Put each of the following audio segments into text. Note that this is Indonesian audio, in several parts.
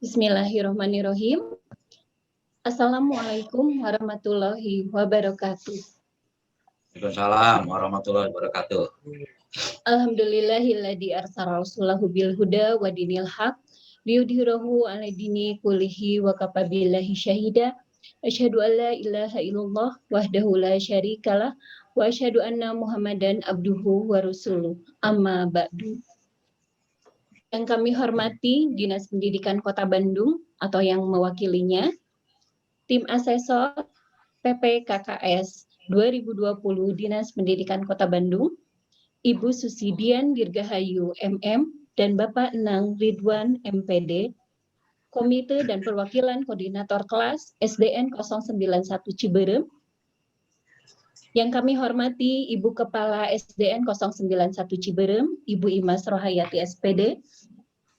Bismillahirrahmanirrahim. Assalamualaikum warahmatullahi wabarakatuh. Waalaikumsalam warahmatullahi wabarakatuh. Alhamdulillahilladzi arsala rasulahu bil huda wa dinil haq liyudhhirahu 'ala dini kullihi wa kafa billahi syahida. Asyhadu an la ilaha illallah wahdahu la syarikalah wa asyhadu anna Muhammadan abduhu wa rasuluh. Amma ba'du. Yang kami hormati Dinas Pendidikan Kota Bandung atau yang mewakilinya, tim asesor PPKKS 2020 Dinas Pendidikan Kota Bandung, Ibu Susidian Dirgahayu MM dan Bapak Nang Ridwan MPD, Komite dan Perwakilan Koordinator Kelas SDN 091 Ciberem, yang kami hormati Ibu Kepala SDN 091 Ciberem, Ibu Imas Rohayati SPD,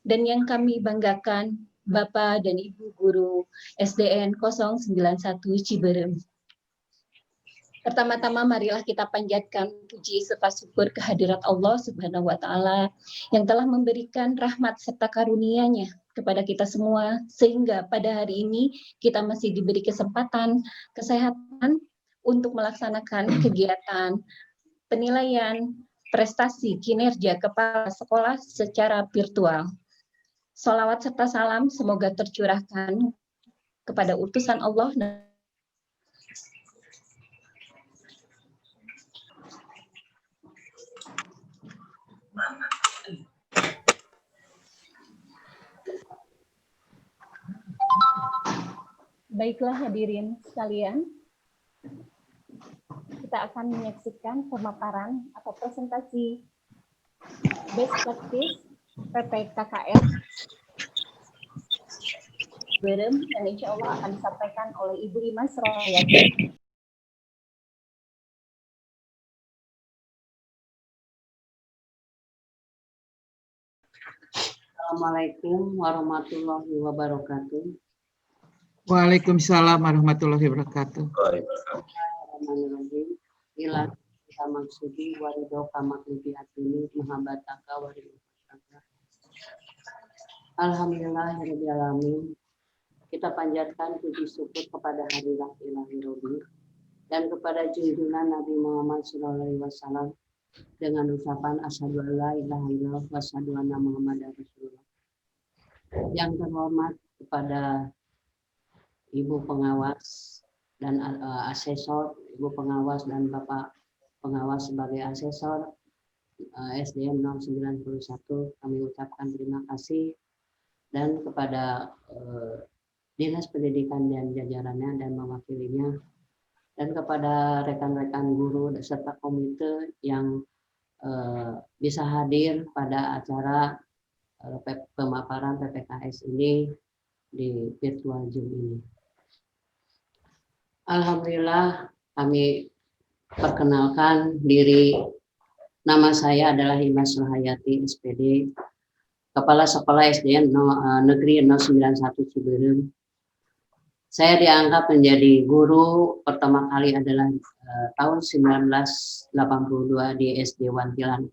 dan yang kami banggakan Bapak dan Ibu Guru SDN 091 Ciberem. Pertama-tama marilah kita panjatkan puji serta syukur kehadirat Allah Subhanahu wa Ta'ala yang telah memberikan rahmat serta karunia-Nya kepada kita semua, sehingga pada hari ini kita masih diberi kesempatan, kesehatan untuk melaksanakan kegiatan penilaian prestasi kinerja kepala sekolah secara virtual. Sholawat serta salam semoga tercurahkan kepada utusan Allah. Baiklah hadirin sekalian, kita akan menyaksikan pemaparan atau presentasi best practice PPKKS Ciberem dan insya Allah akan disampaikan oleh Ibu Imas Rohayati. Assalamualaikum warahmatullahi wabarakatuh. Waalaikumsalam warahmatullahi wabarakatuh. Bismillahirrahmanirrahim. Ila kita maksudi warido kamaklibi atini mahabataka warido. Alhamdulillahirrahmanirrahim. Kita panjatkan puji syukur kepada Hadirat Ilahi Robi dan kepada junjungan Nabi Muhammad SAW dengan ucapan asyhadu alla ilaha illallah wa asyhadu anna Muhammadar Rasulullah. Yang terhormat kepada Ibu Pengawas dan asesor, Ibu Pengawas dan Bapak Pengawas sebagai asesor SDN 091, kami ucapkan terima kasih, dan kepada Dinas Pendidikan dan jajarannya dan mewakilinya, dan kepada rekan-rekan guru serta komite yang bisa hadir pada acara pemaparan PPKS ini di virtual Zoom ini. Alhamdulillah, kami perkenalkan diri. Nama saya adalah Imas Rohayati SPD, Kepala Sekolah SDN Negeri 091 Ciberem. Saya diangkat menjadi guru pertama kali adalah tahun 1982 di SD Wantilan,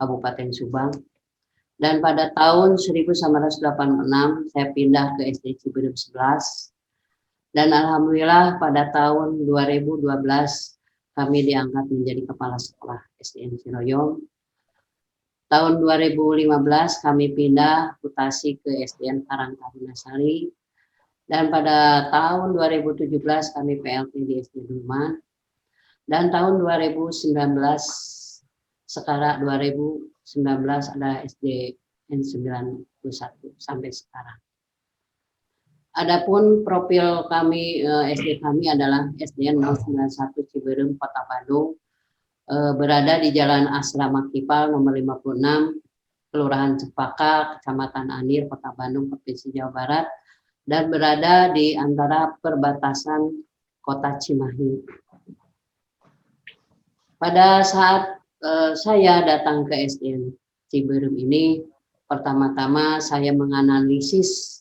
Kabupaten Subang. Dan pada tahun 1986 saya pindah ke SD Ciberem 11. Dan alhamdulillah pada tahun 2012 kami diangkat menjadi kepala sekolah SDN Ciroyom. Tahun 2015 kami pindah mutasi ke SDN Karangtarunasari. Dan pada tahun 2017 kami PLT di SD Duman. Dan tahun 2019 sekarang 2019 ada SDN 91 sampai sekarang. Adapun profil kami, SD kami adalah SDN 091 Ciberem, Kota Bandung, berada di Jalan Asrama Kipal nomor 56, Kelurahan Cepaka, Kecamatan Andir, Kota Bandung, Provinsi Jawa Barat, dan berada di antara perbatasan Kota Cimahi. Pada saat saya datang ke SDN Ciberem ini, pertama-tama saya menganalisis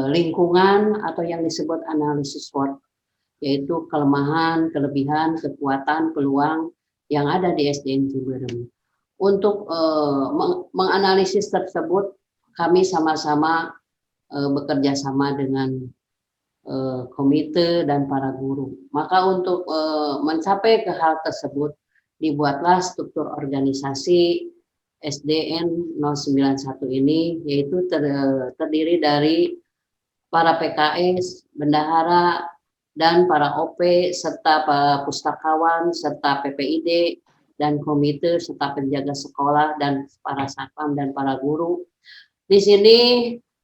lingkungan atau yang disebut analisis SWOT, yaitu kelemahan, kelebihan, kekuatan, peluang, yang ada di SDN Ciberem. Untuk menganalisis tersebut, kami sama-sama bekerja sama dengan komite dan para guru. Maka untuk mencapai ke hal tersebut, dibuatlah struktur organisasi SDN 091 ini, yaitu terdiri dari para PKS, bendahara, dan para OP, serta para pustakawan, serta PPID, dan komite, serta penjaga sekolah, dan para satpam, dan para guru. Di sini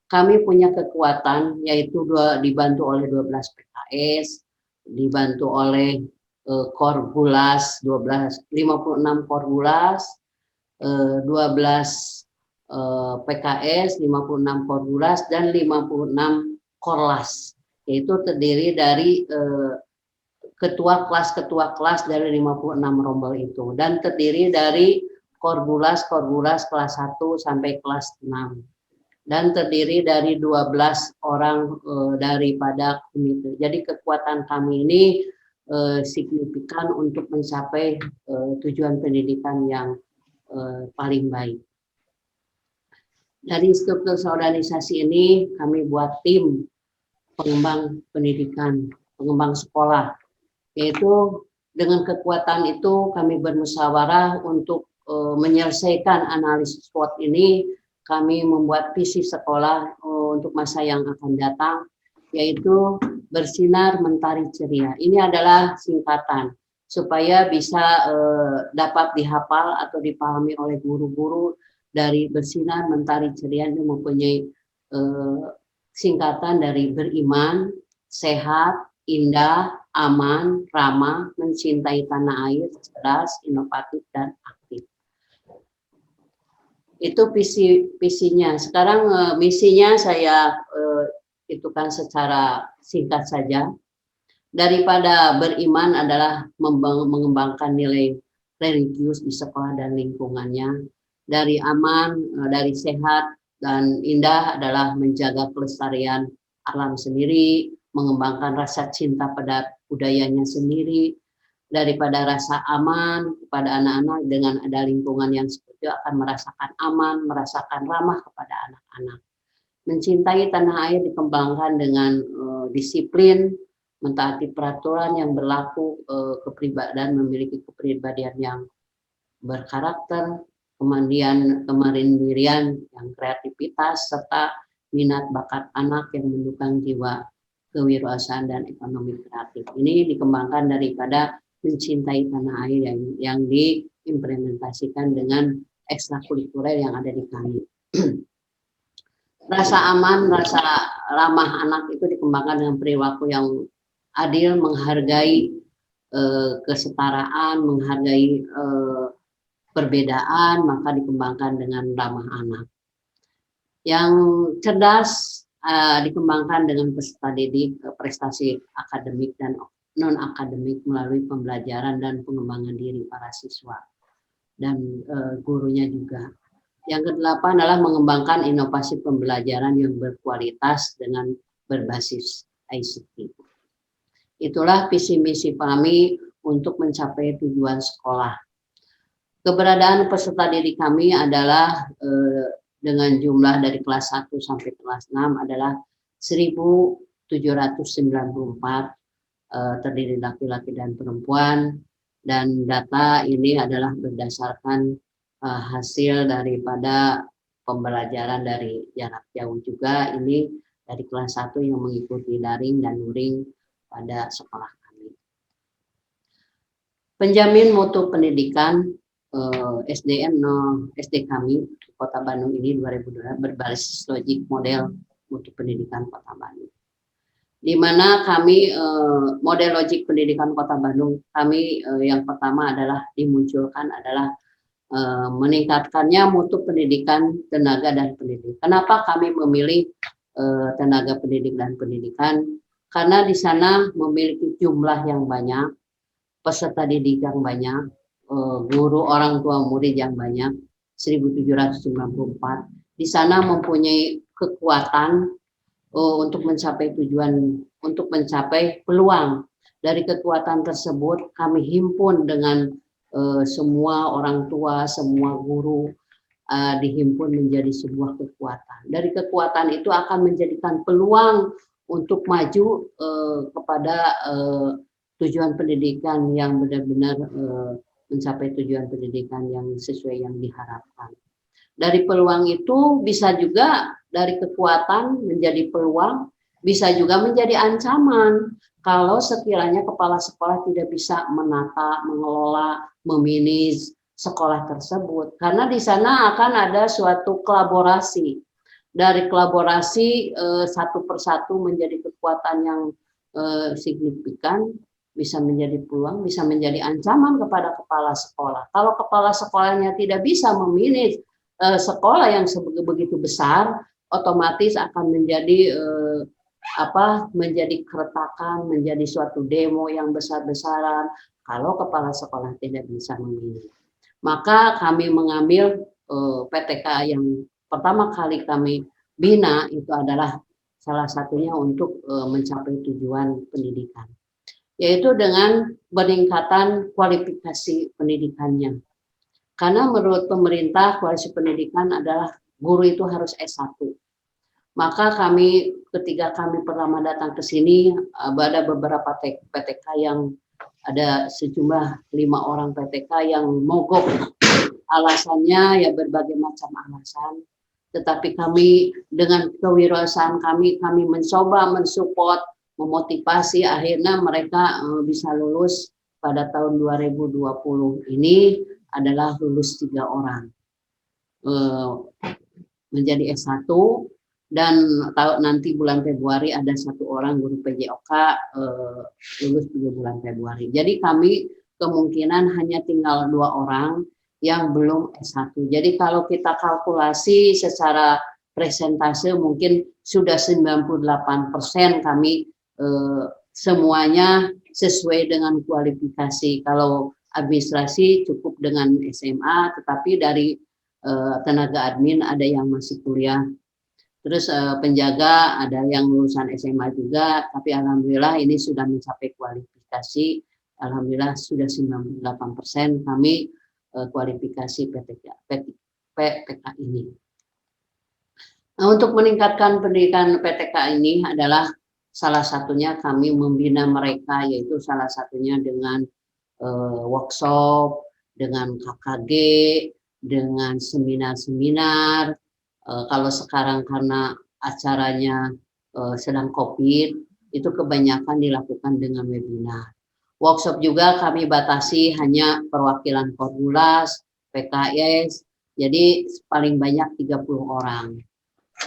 kami punya kekuatan, yaitu dibantu oleh 12 PKS, dibantu oleh Korgulas, 56 Korgulas, 12 PKS, 56 Korgulas, dan 56 Korlas, yaitu terdiri dari ketua kelas dari 56 rombel itu, dan terdiri dari Korgulas kelas 1 sampai kelas 6, dan terdiri dari 12 orang daripada komite. Jadi kekuatan kami ini signifikan untuk mencapai tujuan pendidikan yang paling baik. Dari struktur organisasi ini kami buat tim pengembang pendidikan, pengembang sekolah, yaitu dengan kekuatan itu kami bermusyawarah untuk menyelesaikan analisis SWOT ini. Kami membuat visi sekolah untuk masa yang akan datang, yaitu bersinar mentari ceria. Ini adalah singkatan supaya bisa dapat dihafal atau dipahami oleh guru-guru. Dari bersinar mentari ceria ini mempunyai singkatan dari beriman, sehat, indah, aman, ramah, mencintai tanah air, cerdas, inovatif, dan aktif. Itu visinya. Sekarang misinya saya itukan secara singkat saja. Daripada beriman adalah mengembangkan nilai religius di sekolah dan lingkungannya. Dari aman, dari sehat dan indah adalah menjaga kelestarian alam sendiri, mengembangkan rasa cinta pada budayanya sendiri. Daripada rasa aman kepada anak-anak, dengan ada lingkungan yang seperti itu akan merasakan aman, merasakan ramah kepada anak-anak. Mencintai tanah air dikembangkan dengan disiplin, mentaati peraturan yang berlaku, kepribadian, memiliki kepribadian yang berkarakter, kemandirian, yang kreativitas, serta minat bakat anak yang mendukung jiwa kewirausahaan dan ekonomi kreatif. Ini dikembangkan daripada mencintai tanah air yang diimplementasikan dengan ekstrakurikuler yang ada di kami. Rasa aman, rasa ramah anak itu dikembangkan dengan perilaku yang adil, menghargai kesetaraan, menghargai perbedaan, maka dikembangkan dengan ramah anak. Yang cerdas dikembangkan dengan peserta didik, prestasi akademik dan non-akademik melalui pembelajaran dan pengembangan diri para siswa dan gurunya juga. Yang ke-8 adalah mengembangkan inovasi pembelajaran yang berkualitas dengan berbasis ICT. Itulah visi misi kami untuk mencapai tujuan sekolah. Keberadaan peserta didik kami adalah dengan jumlah dari kelas 1 sampai kelas 6 adalah 1.794, terdiri laki-laki dan perempuan, dan data ini adalah berdasarkan hasil daripada pembelajaran dari jarak jauh juga. Ini dari kelas 1 yang mengikuti daring dan luring pada sekolah kami. Penjamin mutu pendidikan SD kami di Kota Bandung ini 2002 berbasis logik model mutu pendidikan Kota Bandung. Di mana kami model logik pendidikan Kota Bandung kami yang pertama adalah dimunculkan adalah meningkatkannya mutu pendidikan tenaga dan pendidik. Kenapa kami memilih tenaga pendidik dan pendidikan? Karena di sana memiliki jumlah yang banyak, peserta didik yang banyak, guru, orang tua, murid yang banyak, 1.794. Di sana mempunyai kekuatan untuk mencapai tujuan, untuk mencapai peluang. Dari kekuatan tersebut kami himpun dengan semua orang tua, semua guru dihimpun menjadi sebuah kekuatan. Dari kekuatan itu akan menjadikan peluang untuk maju kepada tujuan pendidikan yang benar-benar mencapai tujuan pendidikan yang sesuai yang diharapkan. Dari peluang itu bisa juga dari kekuatan menjadi peluang, bisa juga menjadi ancaman kalau sekiranya kepala sekolah tidak bisa menata, mengelola, memanage sekolah tersebut. Karena di sana akan ada suatu kolaborasi. Dari kolaborasi satu persatu menjadi kekuatan yang signifikan, bisa menjadi peluang, bisa menjadi ancaman kepada kepala sekolah. Kalau kepala sekolahnya tidak bisa memanage sekolah yang begitu besar, otomatis akan menjadi menjadi keretakan, menjadi suatu demo yang besar-besaran kalau kepala sekolah tidak bisa memanage. Maka kami mengambil PTK yang pertama kali kami bina itu adalah salah satunya untuk mencapai tujuan pendidikan, yaitu dengan peningkatan kualifikasi pendidikannya. Karena menurut pemerintah kualifikasi pendidikan adalah guru itu harus S1. Maka kami ketika kami pertama datang ke sini ada beberapa PTK yang ada sejumlah 5 orang PTK yang mogok, alasannya ya berbagai macam alasan, tetapi kami dengan kewirausahaan kami mencoba mensupport, memotivasi, akhirnya mereka bisa lulus pada tahun 2020 ini adalah lulus 3 orang menjadi S1, dan nanti bulan Februari ada 1 orang guru PJOK lulus juga bulan Februari. Jadi kami kemungkinan hanya tinggal 2 orang yang belum S1. Jadi kalau kita kalkulasi secara presentase mungkin sudah 98% kami semuanya sesuai dengan kualifikasi. Kalau administrasi cukup dengan SMA, tetapi dari tenaga admin ada yang masih kuliah. Terus penjaga ada yang lulusan SMA juga, tapi alhamdulillah ini sudah mencapai kualifikasi. Alhamdulillah sudah 98% kami kualifikasi PTK ini. Nah, untuk meningkatkan pendidikan PTK ini adalah salah satunya kami membina mereka, yaitu salah satunya dengan workshop, dengan KKG, dengan seminar-seminar. Kalau sekarang karena acaranya sedang COVID, itu kebanyakan dilakukan dengan webinar. Workshop juga kami batasi hanya perwakilan Korgulas, PKS, jadi paling banyak 30 orang.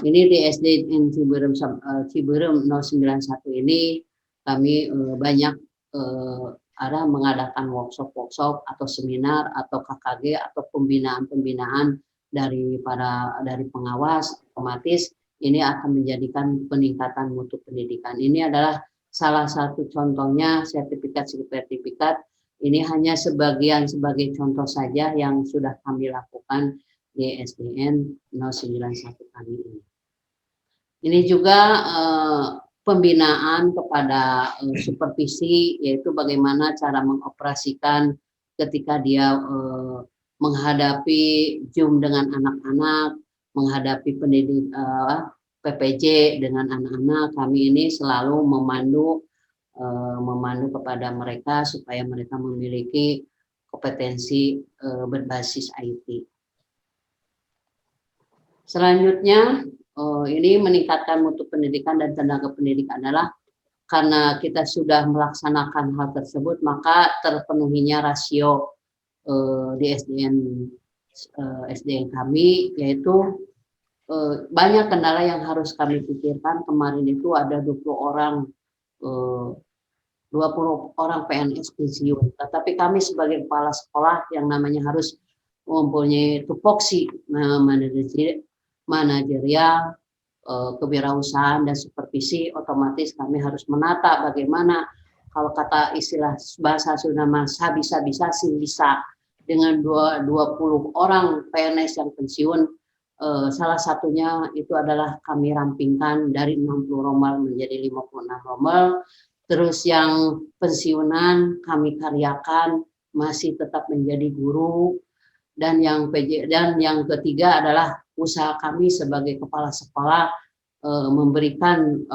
Ini di SDN Ciberem 091 ini kami banyak ada mengadakan workshop atau seminar atau KKG atau pembinaan dari pengawas. Otomatis ini akan menjadikan peningkatan mutu pendidikan. Ini adalah salah satu contohnya sertifikat. Ini hanya sebagai contoh saja yang sudah kami lakukan di SDN 091 kami ini. Ini juga pembinaan kepada supervisi, yaitu bagaimana cara mengoperasikan ketika dia menghadapi Zoom dengan anak-anak, menghadapi PPJ dengan anak-anak. Kami ini selalu memandu kepada mereka supaya mereka memiliki kompetensi berbasis IT. Selanjutnya, ini meningkatkan mutu pendidikan dan tenaga pendidikan adalah karena kita sudah melaksanakan hal tersebut, maka terpenuhinya rasio di SDN kami, yaitu banyak kendala yang harus kami pikirkan. Kemarin itu ada 20 orang PNS pensiun, tetapi kami sebagai kepala sekolah yang namanya harus mempunyai tupoksi manajerial, kewirausahaan dan supervisi, otomatis kami harus menata bagaimana, kalau kata istilah bahasa Sunda bisa sih bisa, dengan 20 orang PNS yang pensiun, salah satunya itu adalah kami rampingkan dari 60 romal menjadi 56 romal. Terus yang pensiunan kami karyakan masih tetap menjadi guru, dan yang ketiga adalah usaha kami sebagai kepala sekolah memberikan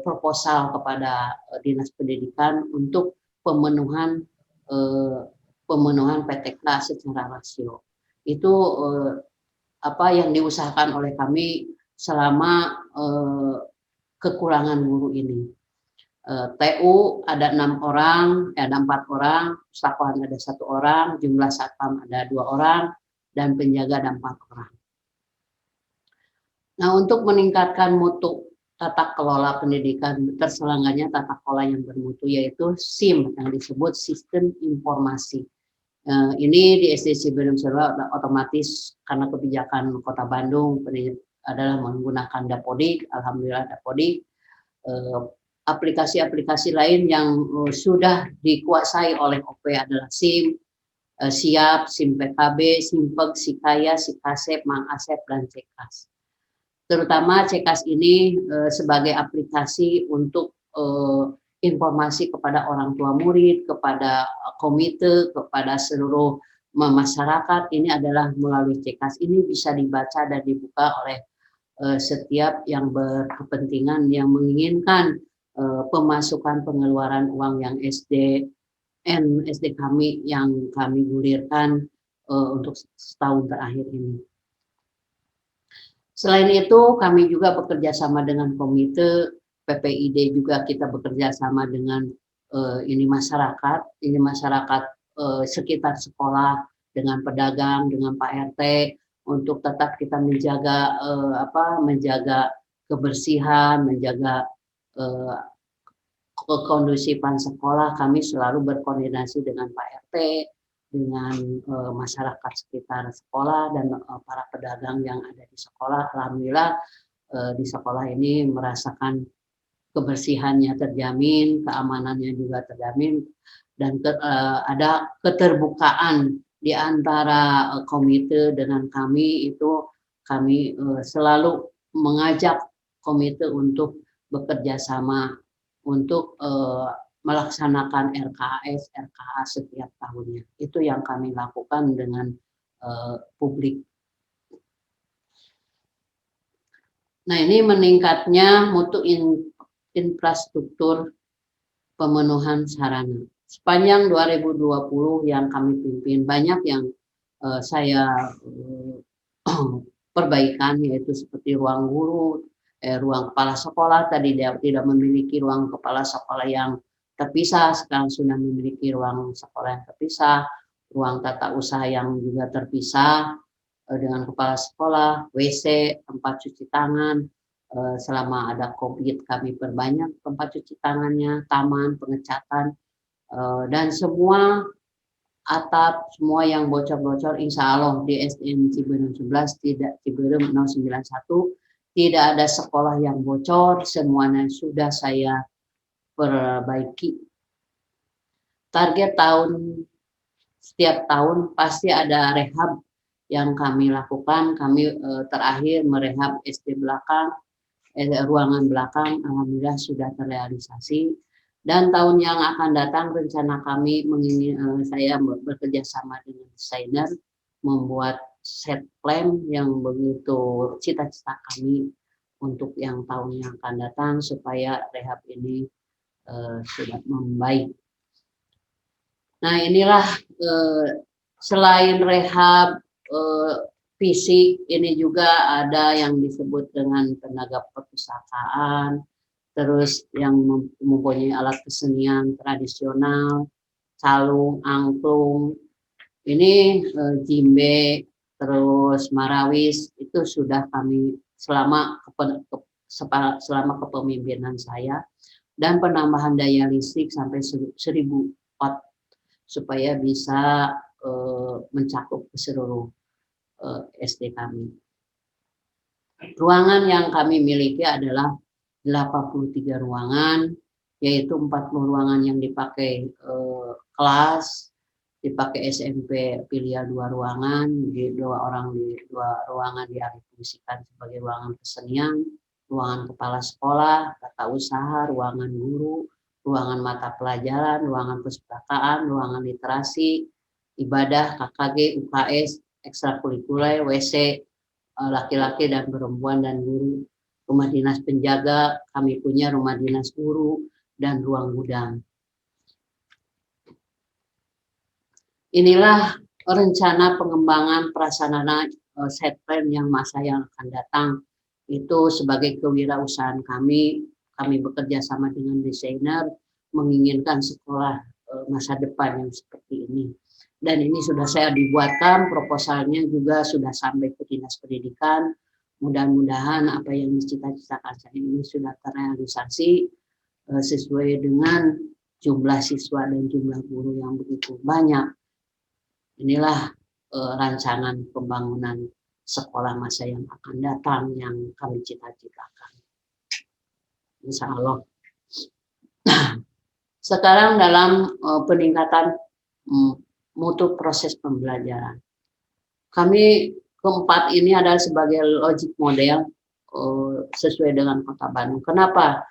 proposal kepada Dinas Pendidikan untuk pemenuhan PTK secara rasio. Itu apa yang diusahakan oleh kami selama kekurangan guru ini. TU ada 6 orang, ada 4 orang, Pustakaan ada 1 orang, jumlah satpam ada 2 orang, dan penjaga ada 4 orang. Nah, untuk meningkatkan mutu tata kelola pendidikan, terselenggaranya tata kelola yang bermutu, yaitu SIM yang disebut Sistem Informasi. Ini di SD Ciberem Serba otomatis karena kebijakan Kota Bandung adalah menggunakan Dapodik, alhamdulillah Dapodik. Aplikasi-aplikasi lain yang sudah dikuasai oleh OP adalah SIM, Siap, SIM PKB, SIMPEG, SIKAYA, SIKASEP, MANGASEP, dan CEKAS. Terutama CEKAS ini sebagai aplikasi untuk informasi kepada orang tua murid, kepada komite, kepada seluruh masyarakat. Ini adalah melalui CEKAS. Ini bisa dibaca dan dibuka oleh setiap yang berkepentingan yang menginginkan pemasukan pengeluaran uang yang SD kami yang kami gulirkan untuk setahun terakhir ini. Selain itu, kami juga bekerja sama dengan komite PPID, juga kita bekerja sama dengan masyarakat sekitar sekolah, dengan pedagang, dengan Pak RT, untuk tetap kita menjaga menjaga kebersihan, menjaga kondusifan sekolah. Kami selalu berkoordinasi dengan Pak RT, dengan masyarakat sekitar sekolah, dan para pedagang yang ada di sekolah. Alhamdulillah di sekolah ini merasakan kebersihannya terjamin, keamanannya juga terjamin, dan ada keterbukaan di antara komite dengan kami. Itu kami selalu mengajak komite untuk bekerja sama untuk melaksanakan RKS, RKA setiap tahunnya. Itu yang kami lakukan dengan publik. Nah, ini meningkatnya mutu infrastruktur pemenuhan sarana. Sepanjang 2020 yang kami pimpin, banyak yang saya perbaikan, yaitu seperti ruang guru, ruang kepala sekolah. Tadi dia tidak memiliki ruang kepala sekolah yang terpisah, sekarang sudah memiliki ruang sekolah yang terpisah, ruang tata usaha yang juga terpisah dengan kepala sekolah, WC, tempat cuci tangan. Selama ada COVID kami perbanyak tempat cuci tangannya, taman, pengecatan, dan semua atap, semua yang bocor-bocor, insya Allah di SDN Ciberem 11, tidak Ciberem 091, tidak ada sekolah yang bocor, semuanya sudah saya perbaiki. Target setiap tahun pasti ada rehab yang kami lakukan. Kami terakhir merehab SD belakang, ruangan belakang, alhamdulillah sudah terrealisasi. Dan tahun yang akan datang rencana kami saya bekerja sama dengan desainer membuat set plan yang begitu cita-cita kami untuk yang tahun yang akan datang, supaya rehab ini sudah membaik. Nah, inilah selain rehab fisik, ini juga ada yang disebut dengan tenaga perpustakaan, terus yang mempunyai alat kesenian tradisional, calung, angklung, ini jimbe, terus marawis, itu sudah kami selama kepemimpinan saya, dan penambahan daya listrik sampai 1000 watt supaya bisa mencakup ke seluruh SD kami. Ruangan yang kami miliki adalah 83 ruangan, yaitu 40 ruangan yang dipakai kelas, dipakai SMP pilihan 2 ruangan, di 2 ruangan dialihfungsikan sebagai ruangan kesenian, ruangan kepala sekolah, tata usaha, ruangan guru, ruangan mata pelajaran, ruangan perpustakaan, ruangan literasi, ibadah, KKG, UKS, ekstrakurikuler, WC, laki-laki dan perempuan dan guru, rumah dinas penjaga, kami punya rumah dinas guru, dan ruang gudang. Inilah rencana pengembangan prasarana set plan yang masa yang akan datang. Itu sebagai kewirausahaan kami bekerja sama dengan desainer, menginginkan sekolah masa depan yang seperti ini. Dan ini sudah saya dibuatkan, proposalnya juga sudah sampai ke Dinas Pendidikan. Mudah-mudahan apa yang dicita-citakan saya ini sudah terrealisasi sesuai dengan jumlah siswa dan jumlah guru yang begitu banyak. Inilah rancangan pembangunan sekolah masa yang akan datang yang kami cita-citakan. Insya Allah. Sekarang dalam peningkatan mutu proses pembelajaran. Kami keempat ini adalah sebagai logic model sesuai dengan Kota Bandung. Kenapa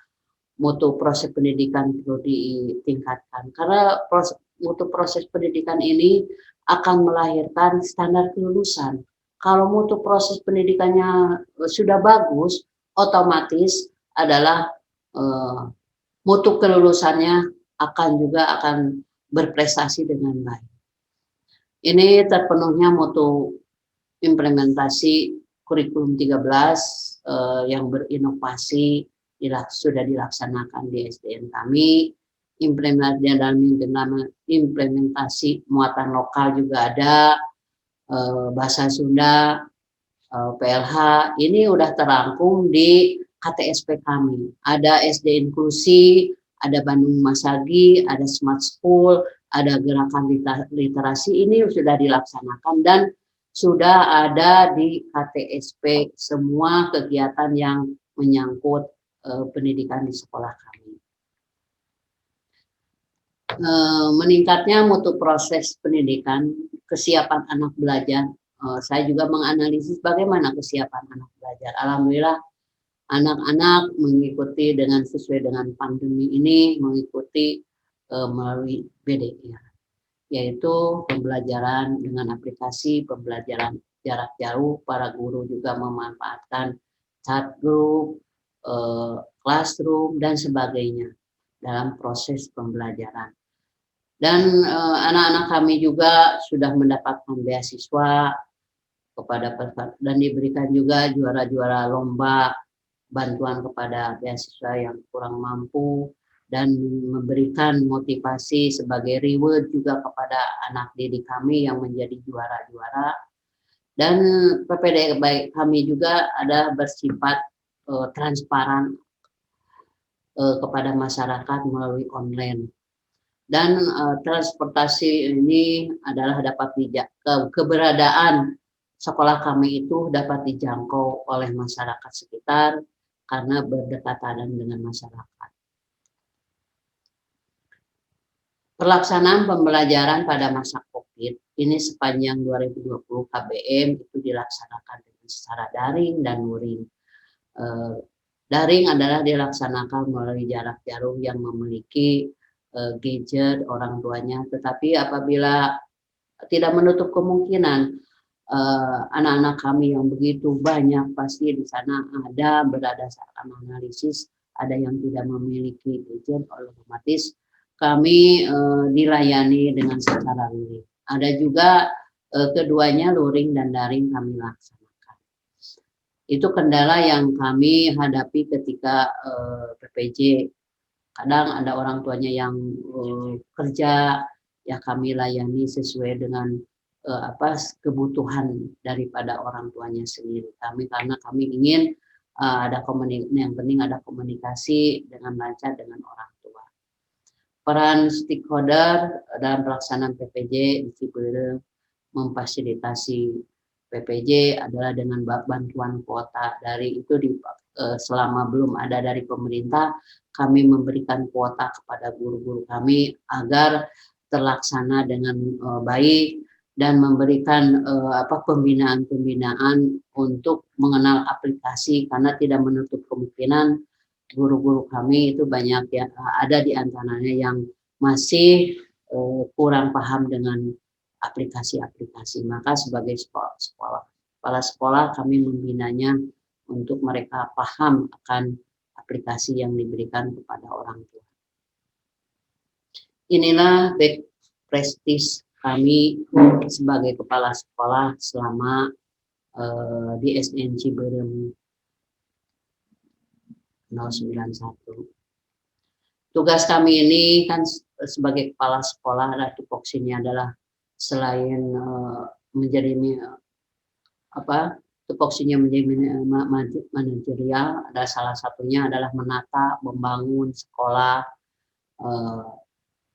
mutu proses pendidikan perlu ditingkatkan? Karena mutu proses pendidikan ini akan melahirkan standar kelulusan. Kalau mutu proses pendidikannya sudah bagus, otomatis adalah mutu kelulusannya akan berprestasi dengan baik. Ini terpenuhnya mutu implementasi kurikulum 13 yang berinovasi sudah dilaksanakan di SDN kami. Implementasi muatan lokal juga ada, bahasa Sunda, PLH, ini udah terangkum di KTSP kami. Ada SD inklusi, ada Bandung Masagi, ada Smart School, ada gerakan literasi, ini sudah dilaksanakan dan sudah ada di KTSP semua kegiatan yang menyangkut pendidikan di sekolah kami. Meningkatnya mutu proses pendidikan, kesiapan anak belajar. Saya juga menganalisis bagaimana kesiapan anak belajar. Alhamdulillah anak-anak mengikuti sesuai dengan pandemi ini, mengikuti melalui BDIR, yaitu pembelajaran dengan aplikasi pembelajaran jarak jauh. Para guru juga memanfaatkan chat group, classroom, dan sebagainya dalam proses pembelajaran. Dan anak-anak kami juga sudah mendapatkan beasiswa dan diberikan juga juara-juara lomba bantuan kepada beasiswa yang kurang mampu dan memberikan motivasi sebagai reward juga kepada anak didik kami yang menjadi juara-juara. Dan PPD baik kami juga ada bersifat transparan kepada masyarakat melalui online. Dan transportasi ini adalah keberadaan sekolah kami itu dapat dijangkau oleh masyarakat sekitar karena berdekatan dengan masyarakat. Pelaksanaan pembelajaran pada masa COVID ini sepanjang 2020 KBM itu dilaksanakan dengan secara daring dan luring. Daring adalah dilaksanakan melalui jarak jauh yang memiliki gadget orang tuanya, tetapi apabila tidak menutup kemungkinan anak-anak kami yang begitu banyak pasti di sana ada berdasarkan analisis ada yang tidak memiliki gadget, otomatis kami dilayani dengan secara luring. Ada juga keduanya luring dan daring kami laksanakan. Itu kendala yang kami hadapi ketika PPJ. Kadang ada orang tuanya yang kerja, ya kami layani sesuai dengan kebutuhan daripada orang tuanya sendiri. Karena kami ingin yang penting ada komunikasi dengan lancar dengan orang tua. Peran stakeholder dalam pelaksanaan PPJ di Ciberem memfasilitasi PPJ adalah dengan bantuan kuota selama belum ada dari pemerintah, kami memberikan kuota kepada guru-guru kami agar terlaksana dengan baik dan memberikan pembinaan untuk mengenal aplikasi karena tidak menutup kemungkinan guru-guru kami itu banyak ya, ada di antaranya yang masih kurang paham dengan aplikasi-aplikasi. Maka sebagai kepala sekolah kami membinanya untuk mereka paham akan aplikasi yang diberikan kepada orang tua. Inilah back practice kami sebagai kepala sekolah selama di SDN Ciberem 091. Tugas kami ini kan sebagai kepala sekolah, ada tupoksinya adalah selain menjadi tupoksinya menjadi manajerial, ada salah satunya adalah menata, membangun sekolah,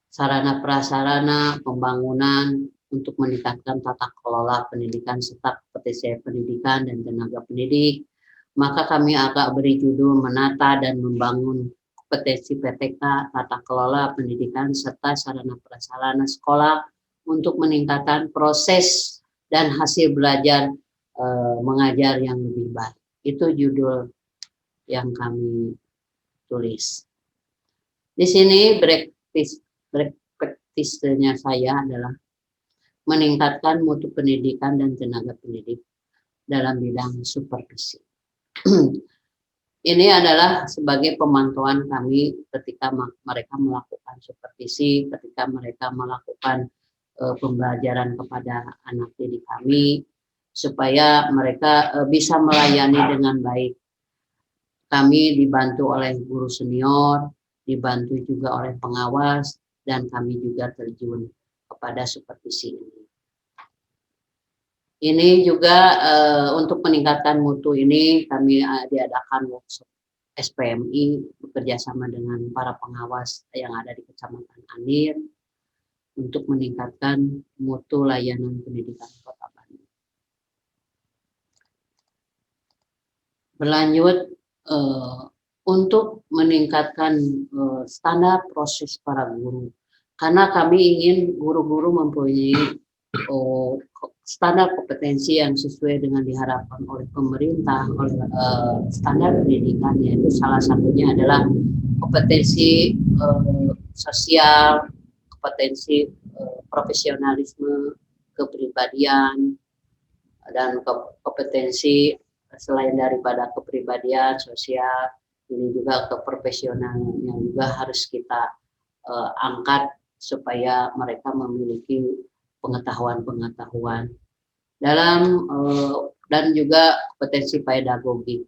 sarana prasarana, pembangunan untuk meningkatkan tata kelola pendidikan serta kompetensi pendidikan dan tenaga pendidik. Maka kami agak beri judul menata dan membangun kompetensi PTK, tata kelola pendidikan serta sarana prasarana sekolah untuk meningkatkan proses dan hasil belajar mengajar yang lebih baik. Itu judul yang kami tulis. Di sini practice-nya saya adalah meningkatkan mutu pendidikan dan tenaga pendidik dalam bidang supervisi. Ini adalah sebagai pemantauan kami ketika mereka melakukan supervisi, ketika mereka melakukan pembelajaran kepada anak didik kami, supaya mereka bisa melayani dengan baik. Kami dibantu oleh guru senior, dibantu juga oleh pengawas, dan kami juga terjun kepada supervisi ini. Ini juga untuk meningkatkan mutu ini kami diadakan workshop SPMI bekerja sama dengan para pengawas yang ada di Kecamatan Andir untuk meningkatkan mutu layanan pendidikan Kota Bandung. Berlanjut untuk meningkatkan standar proses para guru, karena kami ingin guru-guru mempunyai standar kompetensi yang sesuai dengan diharapkan oleh pemerintah, oleh standar pendidikan, yaitu salah satunya adalah kompetensi sosial, kompetensi profesionalisme, kepribadian, dan kompetensi selain daripada kepribadian sosial, ini juga keprofesionalnya juga harus kita angkat supaya mereka memiliki pengetahuan-pengetahuan dalam dan juga kompetensi pedagogik.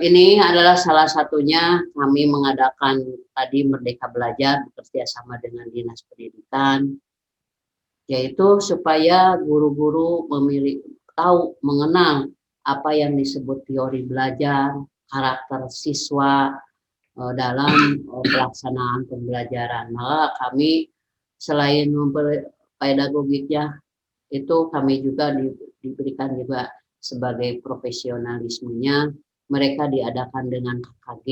Ini adalah salah satunya kami mengadakan tadi Merdeka Belajar bekerja sama dengan Dinas Pendidikan, yaitu supaya guru-guru tahu mengenal apa yang disebut teori belajar, karakter siswa dalam pelaksanaan pembelajaran. Maka kami selain pedagogiknya itu kami juga diberikan juga sebagai profesionalismenya, mereka diadakan dengan KKG,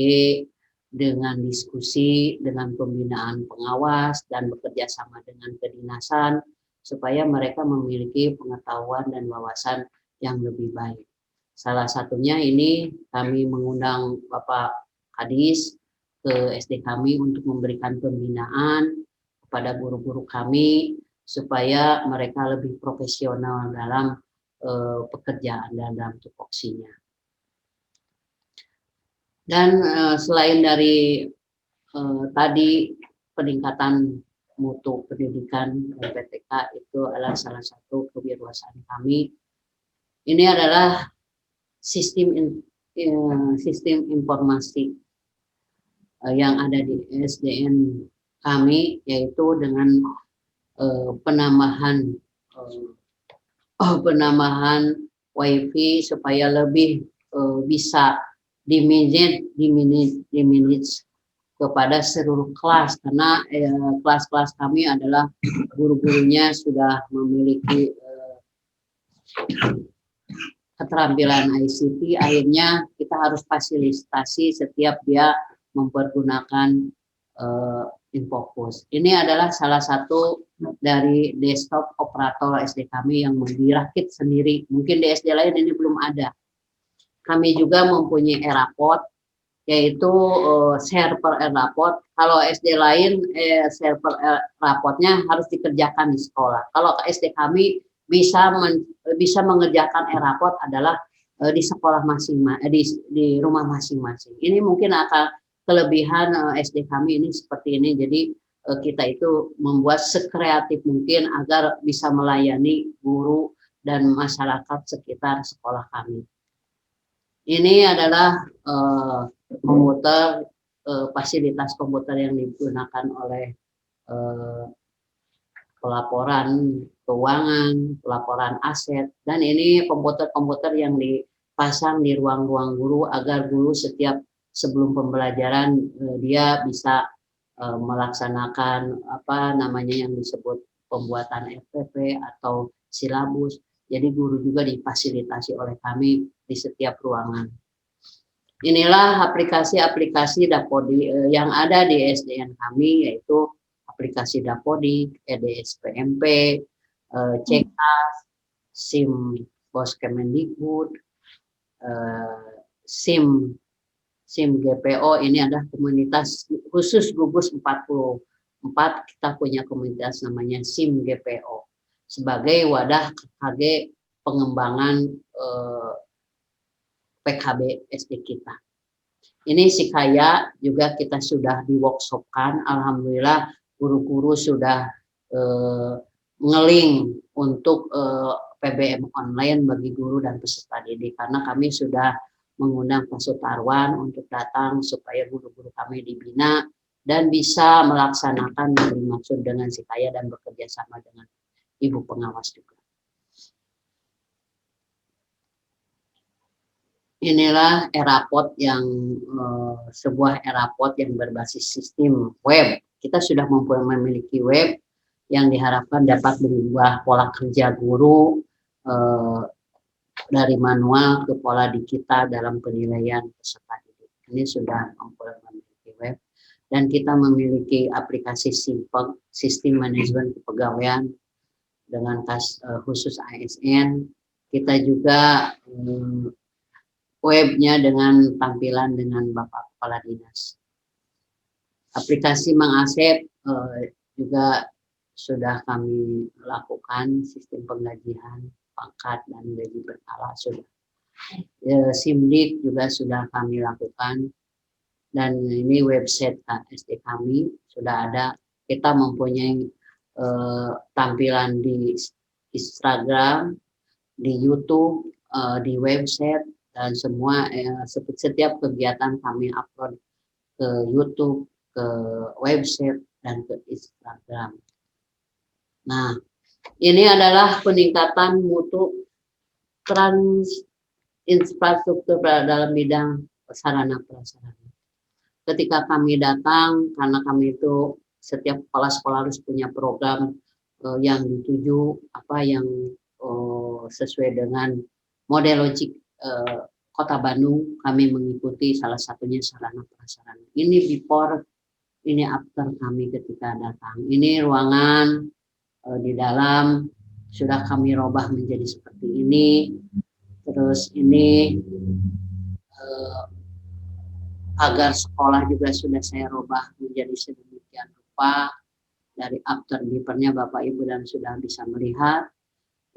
dengan diskusi, dengan pembinaan pengawas dan bekerja sama dengan kedinasan supaya mereka memiliki pengetahuan dan wawasan yang lebih baik. Salah satunya ini kami mengundang Bapak Kadis ke SD kami untuk memberikan pembinaan kepada guru-guru kami supaya mereka lebih profesional dalam pekerjaan dan dalam tupoksinya. Dan selain dari tadi peningkatan mutu pendidikan PTK itu adalah salah satu kewirausahaan kami. Ini adalah sistem informasi yang ada di SDN kami, yaitu dengan penambahan WiFi supaya lebih bisa dimanage kepada seluruh kelas, karena kelas-kelas kami adalah guru-gurunya sudah memiliki keterampilan ICT, akhirnya kita harus fasilitasi setiap dia mempergunakan Infocus. Ini adalah salah satu dari desktop operator SD kami yang dirakit sendiri. Mungkin di SD lain ini belum ada. Kami juga mempunyai Erapod yaitu share per raport. Kalau SD lain share per rapportnya harus dikerjakan di sekolah. Kalau SD kami bisa mengerjakan raport adalah di sekolah masing-masing, di rumah masing-masing. Ini mungkin akan kelebihan SD kami ini seperti ini. Jadi kita itu membuat sekreatif mungkin agar bisa melayani guru dan masyarakat sekitar sekolah kami. Ini adalah komputer, fasilitas komputer yang digunakan oleh pelaporan keuangan, pelaporan aset, dan ini komputer-komputer yang dipasang di ruang-ruang guru agar guru setiap sebelum pembelajaran dia bisa melaksanakan apa namanya yang disebut pembuatan FPP atau silabus. Jadi guru juga difasilitasi oleh kami di setiap ruangan. Inilah aplikasi-aplikasi Dapodi yang ada di SDN kami, yaitu aplikasi Dapodi, EDS PMP, CKAS, SIM Pos Kemendikbud, SIM GPO. Ini adalah komunitas khusus gugus 44. Kita punya komunitas namanya SIM GPO sebagai wadah KG pengembangan PKB SD kita. Ini Sikaya juga kita sudah di workshopkan. Alhamdulillah guru-guru sudah ngeling untuk PBM online bagi guru dan peserta didik, karena kami sudah mengundang Pak Sutarwan untuk datang supaya guru-guru kami dibina dan bisa melaksanakan yang dimaksud dengan Sikaya dan bekerja sama dengan Ibu pengawas juga. Inilah Eraport yang sebuah Eraport yang berbasis sistem web. Kita sudah memiliki web yang diharapkan dapat berubah pola kerja guru dari manual ke pola digital dalam penilaian peserta didik. Ini sudah memiliki web, dan kita memiliki aplikasi Simpeng, sistem manajemen kepegawaian dengan khusus ASN. Kita juga webnya dengan tampilan dengan Bapak Kepala Dinas. Aplikasi Mang Asep juga sudah kami lakukan sistem penggajian, pangkat dan gaji berkala sudah. SIMDIK juga sudah kami lakukan, dan ini website SD kami sudah ada. Kita mempunyai tampilan di Instagram, di YouTube, di website, dan semua setiap kegiatan kami upload ke YouTube, ke website, dan ke Instagram. Nah, ini adalah peningkatan mutu infrastruktur dalam bidang sarana prasarana. Ketika kami datang, karena kami itu setiap kepala sekolah harus punya program yang dituju, apa yang sesuai dengan model logik Kota Bandung. Kami mengikuti salah satunya sarana prasarana. Ini before, ini after kami ketika datang. Ini ruangan di dalam sudah kami robah menjadi seperti ini. Terus ini agar sekolah juga sudah saya robah menjadi sedemikian rupa. Dari after before-nya Bapak Ibu dan sudah bisa melihat.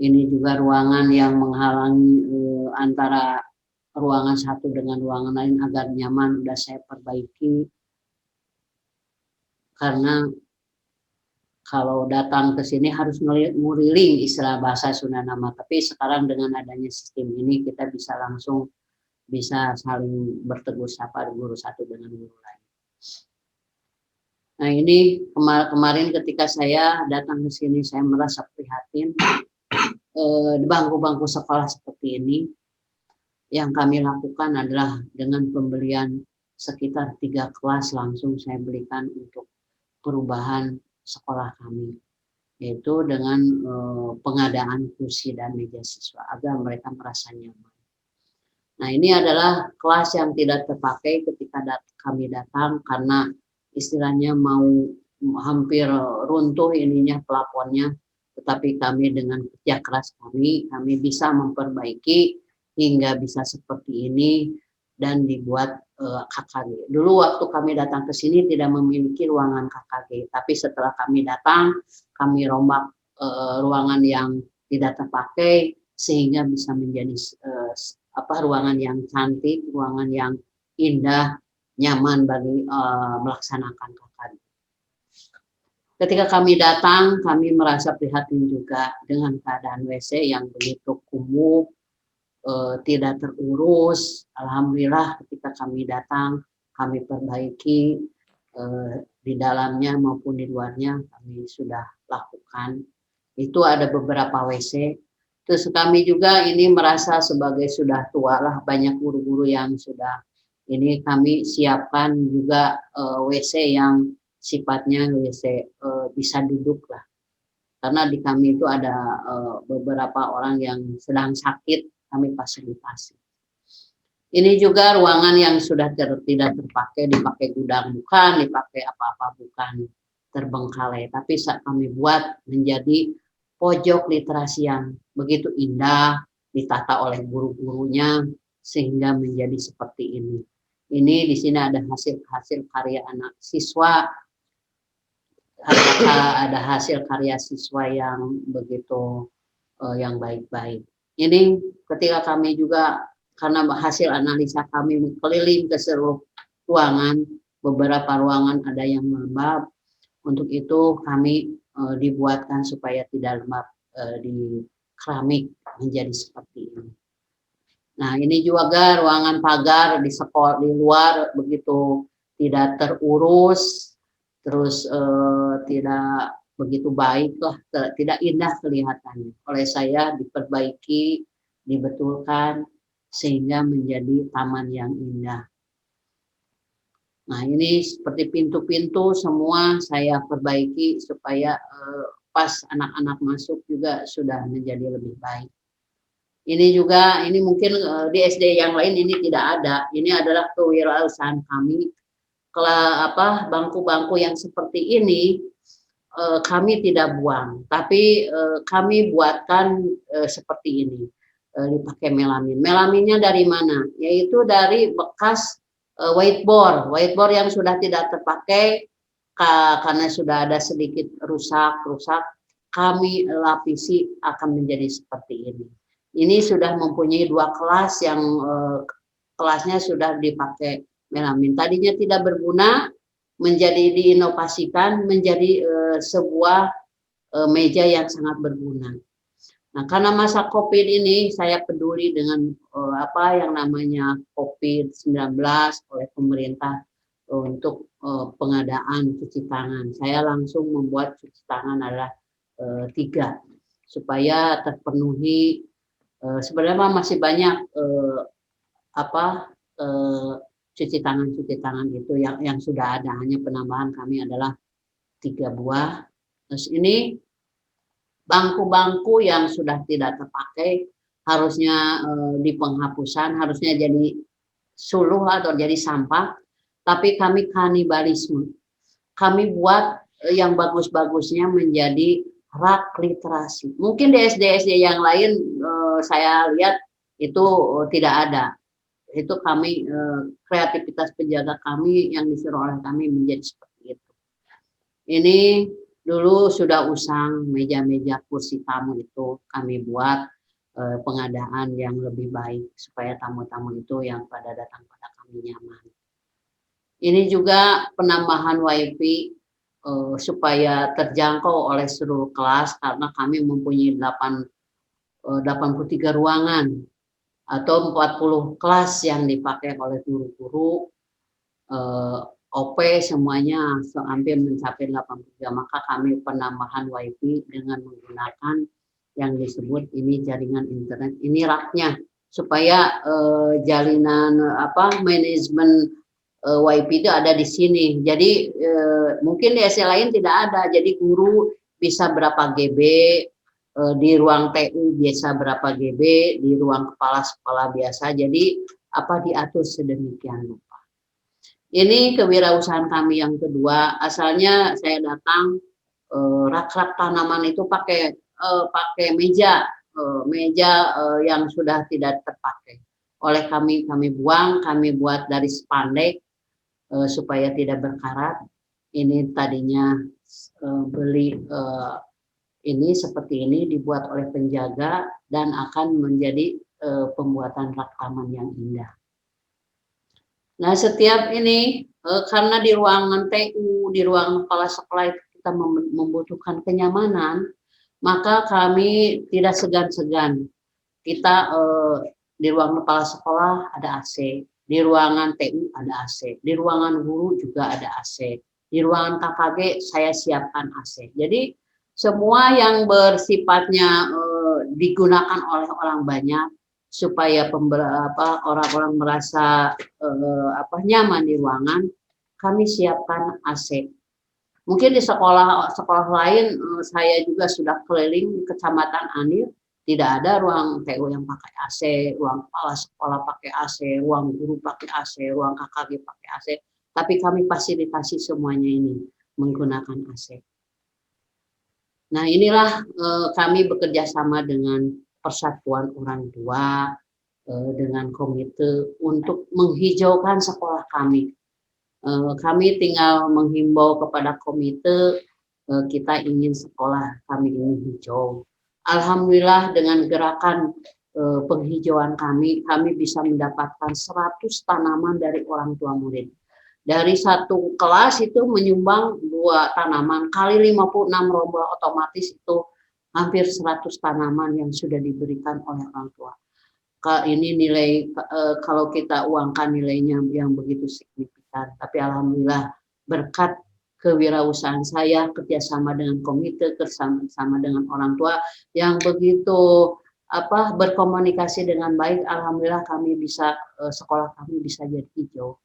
Ini juga ruangan yang menghalangi antara ruangan satu dengan ruangan lain agar nyaman, sudah saya perbaiki. Karena kalau datang ke sini harus nguriling istilah bahasa Sunda nama, tapi sekarang dengan adanya sistem ini kita bisa langsung bisa saling bertegur sapa guru satu dengan guru lain. Nah, ini kemarin ketika saya datang ke sini saya merasa prihatin. Di bangku-bangku sekolah seperti ini, yang kami lakukan adalah dengan pembelian sekitar 3 kelas langsung saya belikan untuk perubahan sekolah kami, yaitu dengan pengadaan kursi dan meja siswa agar mereka merasa nyaman. Nah, ini adalah kelas yang tidak terpakai ketika kami datang karena istilahnya mau hampir runtuh ininya plafonnya, tetapi kami dengan kerja keras kami bisa memperbaiki hingga bisa seperti ini, dan dibuat KKG. Dulu waktu kami datang ke sini tidak memiliki ruangan KKG, tapi setelah kami datang, kami rombak ruangan yang tidak terpakai sehingga bisa menjadi ruangan yang cantik, ruangan yang indah, nyaman bagi melaksanakan KKG. Ketika kami datang, kami merasa prihatin juga dengan keadaan WC yang begitu kumuh, tidak terurus. Alhamdulillah ketika kami datang, kami perbaiki di dalamnya maupun di luarnya kami sudah lakukan. Itu ada beberapa WC. Terus kami juga ini merasa sebagai sudah tua lah, banyak guru-guru yang sudah ini kami siapkan juga WC yang sifatnya WC bisa duduk lah. Karena di kami itu ada beberapa orang yang sedang sakit, kami fasilitasi. Ini juga ruangan yang sudah tidak terpakai, dipakai gudang bukan, dipakai apa-apa bukan, terbengkalai. Tapi saat kami buat menjadi pojok literasi yang begitu indah, ditata oleh guru-gurunya sehingga menjadi seperti ini. Ini di sini ada hasil karya anak siswa. Ada hasil karya siswa yang begitu yang baik-baik. Ini ketika kami juga karena hasil analisa kami keliling ke seluruh ruangan, beberapa ruangan ada yang lembab. Untuk itu kami dibuatkan supaya tidak lembab di keramik menjadi seperti ini. Nah, ini juga ruangan pagar di sekolah di luar begitu tidak terurus. Terus tidak begitu baik lah, tidak indah kelihatannya. Oleh saya diperbaiki, dibetulkan sehingga menjadi taman yang indah. Nah ini seperti pintu-pintu semua saya perbaiki supaya pas anak-anak masuk juga sudah menjadi lebih baik. Ini juga, ini mungkin di SD yang lain ini tidak ada. Ini adalah kewirausahaan kami. Bangku-bangku yang seperti ini kami tidak buang, tapi kami buatkan seperti ini, dipakai melamin. Melaminnya dari mana? Yaitu dari bekas whiteboard yang sudah tidak terpakai karena sudah ada sedikit rusak, kami lapisi akan menjadi seperti ini. Ini sudah mempunyai 2 kelas yang kelasnya sudah dipakai melamin. Tadinya tidak berguna, menjadi diinovasikan menjadi sebuah meja yang sangat berguna. Nah, karena masa COVID ini saya peduli dengan yang namanya COVID-19 oleh pemerintah untuk pengadaan cuci tangan. Saya langsung membuat cuci tangan adalah 3 supaya terpenuhi. Sebenarnya masih banyak cuci tangan itu yang sudah ada, hanya penambahan kami adalah 3 buah. Terus ini bangku-bangku yang sudah tidak terpakai harusnya di penghapusan, harusnya jadi suluh atau jadi sampah, tapi kami kanibalisme. Kami buat yang bagus-bagusnya menjadi rak literasi. Mungkin di SD-SD yang lain saya lihat itu tidak ada. Itu kami kreativitas penjaga kami yang disuruh oleh kami menjadi seperti itu. Ini dulu sudah usang meja-meja kursi tamu itu kami buat pengadaan yang lebih baik supaya tamu-tamu itu yang pada datang pada kami nyaman. Ini juga penambahan WiFi supaya terjangkau oleh seluruh kelas karena kami mempunyai 83 ruangan atau 40 kelas yang dipakai oleh guru-guru, OP semuanya hampir mencapai 83, maka kami penambahan WiFi dengan menggunakan yang disebut ini jaringan internet. Ini raknya supaya jalinan manajemen WiFi itu ada di sini. Jadi mungkin di SD lain tidak ada. Jadi guru bisa berapa GB, di ruang TU biasa berapa GB, di ruang kepala sekolah biasa. Jadi diatur sedemikian rupa. Ini kewirausahaan kami yang kedua. Asalnya saya datang rak-rak tanaman itu pakai meja yang sudah tidak terpakai. oleh kami buang, kami buat dari spandek supaya tidak berkarat. Ini tadinya beli ini seperti ini dibuat oleh penjaga dan akan menjadi pembuatan rak taman yang indah. Nah, setiap ini karena di ruangan TU, di ruangan kepala sekolah itu kita membutuhkan kenyamanan, maka kami tidak segan-segan. Kita di ruang kepala sekolah ada AC, di ruangan TU ada AC, di ruangan guru juga ada AC, di ruangan KKG saya siapkan AC. Jadi semua yang bersifatnya digunakan oleh orang banyak supaya orang-orang merasa nyaman di ruangan, kami siapkan AC. Mungkin di sekolah lain saya juga sudah keliling di Kecamatan Andir, tidak ada ruang TU yang pakai AC, ruang kepala sekolah pakai AC, ruang guru pakai AC, ruang KKG pakai AC, tapi kami fasilitasi semuanya ini menggunakan AC. Nah, inilah kami bekerja sama dengan Persatuan Orang Tua, dengan komite untuk menghijaukan sekolah kami. Kami tinggal menghimbau kepada komite, kita ingin sekolah kami ini hijau. Alhamdulillah dengan gerakan penghijauan kami bisa mendapatkan 100 tanaman dari orang tua murid. Dari satu kelas itu menyumbang 2 tanaman, kali 56 rombel otomatis itu hampir 100 tanaman yang sudah diberikan oleh orang tua. Ini nilai kalau kita uangkan nilainya yang begitu signifikan. Tapi alhamdulillah berkat kewirausahaan saya, kerjasama dengan komite, kerjasama dengan orang tua yang begitu berkomunikasi dengan baik, alhamdulillah kami bisa sekolah kami bisa jadi hijau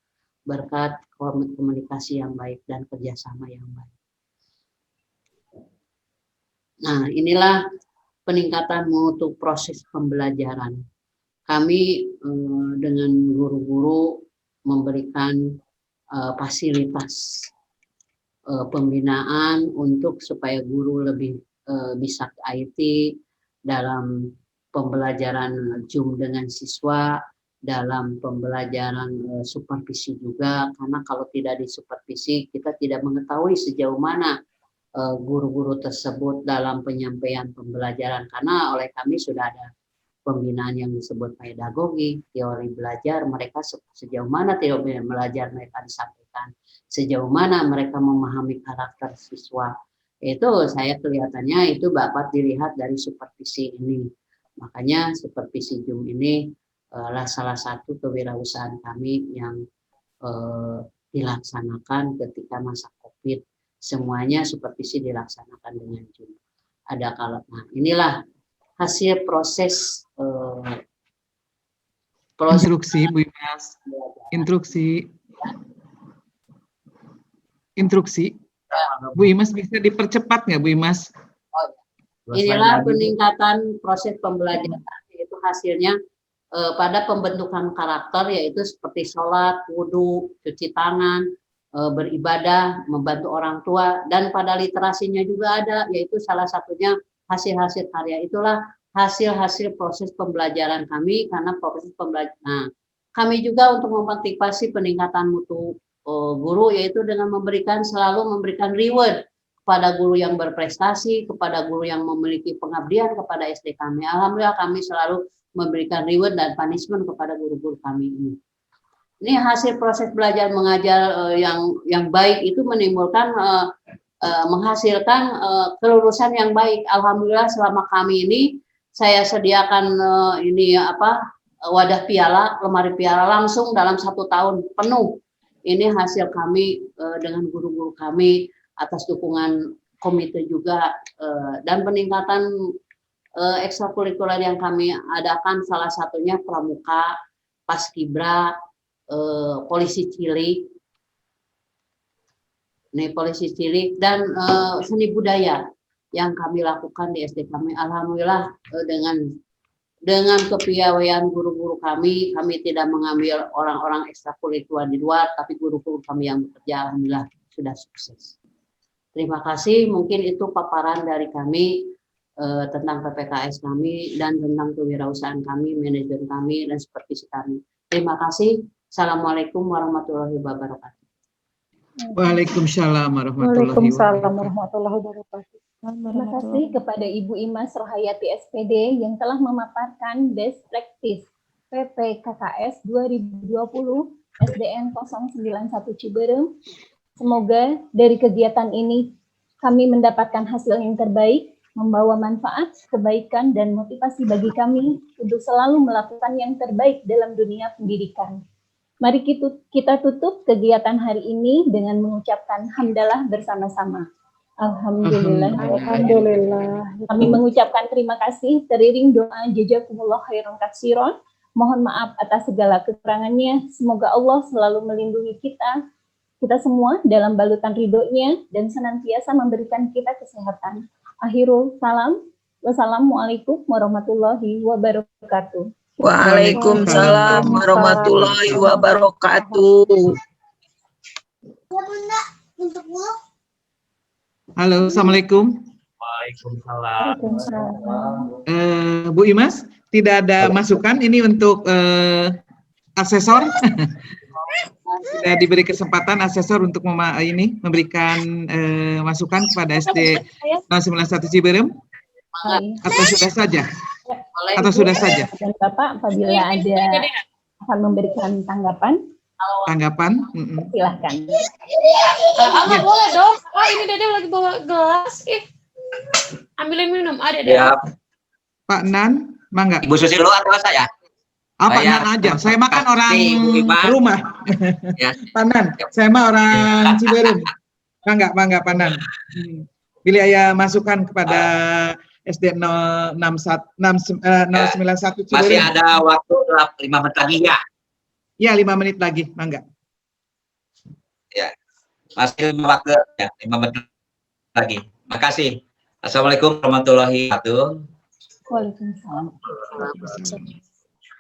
berkat komunikasi yang baik dan kerjasama yang baik. Nah, inilah peningkatan mutu proses pembelajaran. Kami dengan guru-guru memberikan fasilitas pembinaan untuk supaya guru lebih bisa ke IT dalam pembelajaran Zoom dengan siswa, dalam pembelajaran supervisi juga, karena kalau tidak disupervisi kita tidak mengetahui sejauh mana guru-guru tersebut dalam penyampaian pembelajaran, karena oleh kami sudah ada pembinaan yang disebut pedagogi, teori belajar, mereka sejauh mana teori belajar mereka disampaikan, sejauh mana mereka memahami karakter siswa. Itu saya kelihatannya itu dapat dilihat dari supervisi ini. Makanya supervisi Zoom ini adalah salah satu kewirausahaan kami yang dilaksanakan ketika masa COVID. Semuanya supervisi dilaksanakan dengan Zoom. Ada kalau, nah inilah hasil proses instruksi Bu Imas, instruksi Bu Imas bisa dipercepat nggak Bu Imas? Inilah peningkatan proses pembelajaran, yaitu hasilnya pada pembentukan karakter, yaitu seperti sholat, wudhu, cuci tangan, beribadah, membantu orang tua, dan pada literasinya juga ada, yaitu salah satunya hasil-hasil karya. Itulah hasil-hasil proses pembelajaran kami, karena proses pembelajaran. Nah, kami juga untuk memotivasi peningkatan mutu guru, yaitu dengan selalu memberikan reward kepada guru yang berprestasi, kepada guru yang memiliki pengabdian kepada SD kami. Alhamdulillah kami selalu memberikan reward dan punishment kepada guru-guru kami ini. Ini hasil proses belajar mengajar yang baik itu menimbulkan menghasilkan kelulusan yang baik. Alhamdulillah selama kami ini saya sediakan wadah piala, lemari piala langsung dalam 1 tahun penuh. Ini hasil kami dengan guru-guru kami atas dukungan komite juga dan peningkatan ekstrakurikuler yang kami adakan, salah satunya pramuka, paskibra, polisi cilik. Polisi cilik dan seni budaya yang kami lakukan di SD kami. Alhamdulillah dengan kepiawaian guru-guru kami tidak mengambil orang-orang ekstrakurikuler di luar, tapi guru-guru kami yang bekerja alhamdulillah sudah sukses. Terima kasih, mungkin itu paparan dari kami. tentang PPKS kami dan tentang kewirausahaan kami, manajer kami, dan supervisi kami. Terima kasih. Assalamualaikum warahmatullahi wabarakatuh. Waalaikumsalam warahmatullahi wabarakatuh. Terima kasih kepada Ibu Imas Rohayati SPD yang telah memaparkan best practice PPKKS 2020 SDN 091 Ciberem. Semoga dari kegiatan ini kami mendapatkan hasil yang terbaik, membawa manfaat, kebaikan, dan motivasi bagi kami untuk selalu melakukan yang terbaik dalam dunia pendidikan. Mari kita tutup kegiatan hari ini dengan mengucapkan hamdalah bersama-sama. Alhamdulillah. Alhamdulillah. Kami mengucapkan terima kasih, teriring doa jazakumullah khairan katsiran. Mohon maaf atas segala kekurangannya. Semoga Allah selalu melindungi kita semua dalam balutan ridhonya dan senantiasa memberikan kita kesehatan. Akhirul salam. Wassalamualaikum warahmatullahi wabarakatuh. Waalaikumsalam warahmatullahi wabarakatuh. Halo, Assalamualaikum. Waalaikumsalam. Bu Imas, tidak ada masukan ini untuk asesor? Sudah diberi kesempatan asesor untuk memberikan masukan kepada SD 091 Ciberem? Atau sudah saja? Atau sudah saja? Dan Bapak, apabila ada akan memberikan tanggapan, silahkan. Abang boleh dong. Oh, ini Dede lagi bawa gelas. Ambilin minum. Ada deh. Ya, Pak Nan, mangga. Ibu Susi dulu atau saya? Pak Saya- Nan aja. Saya makan orang Ibu Imas. rumah. Ya. Pak Nan, saya mah orang Ciberem. Mangga Pak Nan. Bila ya masukan kepada SD 091 Ciberem. Masih ada waktu 5 menit lagi ya? Ya, 5 menit lagi, mangga. Masih waktu ya, 5 menit lagi. Makasih. Assalamualaikum warahmatullahi wabarakatuh. Waalaikumsalam.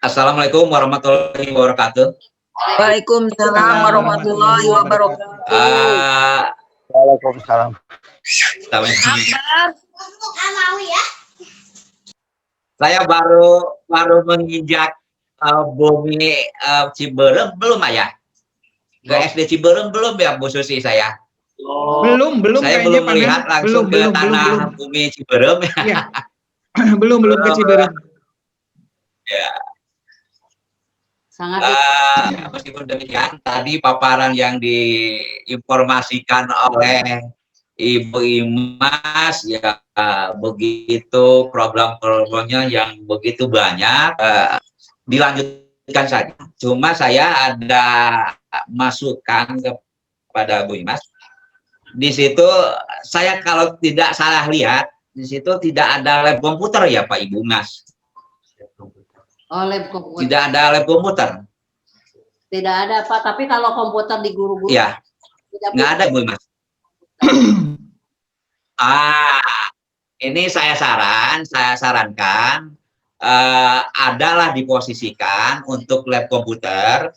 Assalamualaikum warahmatullahi wabarakatuh. Waalaikumsalam warahmatullahi wabarakatuh. Waalaikumsalam. Saya baru menginjak bumi Ciberem belum ya? Ke SD Ciberem belum ya Bu Susi saya? Belum Saya kayaknya, belum Pak Nan. melihat langsung ke tanah bumi Ciberem ya. Ya. belum ke Ciberem. Sangat Meskipun demikian, tadi paparan yang diinformasikan oleh Ibu Imas ya begitu program-programnya yang begitu banyak, dilanjutkan saja. Cuma saya ada masukan kepada Bu Imas. Di situ saya kalau tidak salah lihat, di situ tidak ada lab komputer ya Pak Ibu Imas. lab komputer. Tidak ada lab komputer. Tidak ada Pak, tapi kalau komputer di guru-guru Ya, nggak ada Bu Imas. Ini saya sarankan adalah diposisikan untuk lab komputer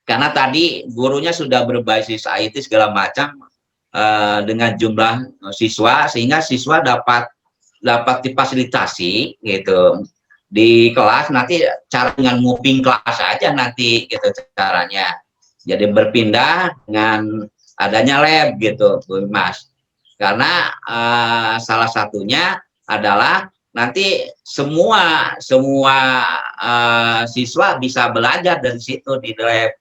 karena tadi gurunya sudah berbasis IT segala macam dengan jumlah siswa sehingga siswa dapat difasilitasi gitu di kelas. Nanti cara dengan moving kelas aja nanti gitu caranya, jadi berpindah dengan adanya lab gitu Bu Mas, karena salah satunya adalah nanti semua siswa bisa belajar dari situ di lab.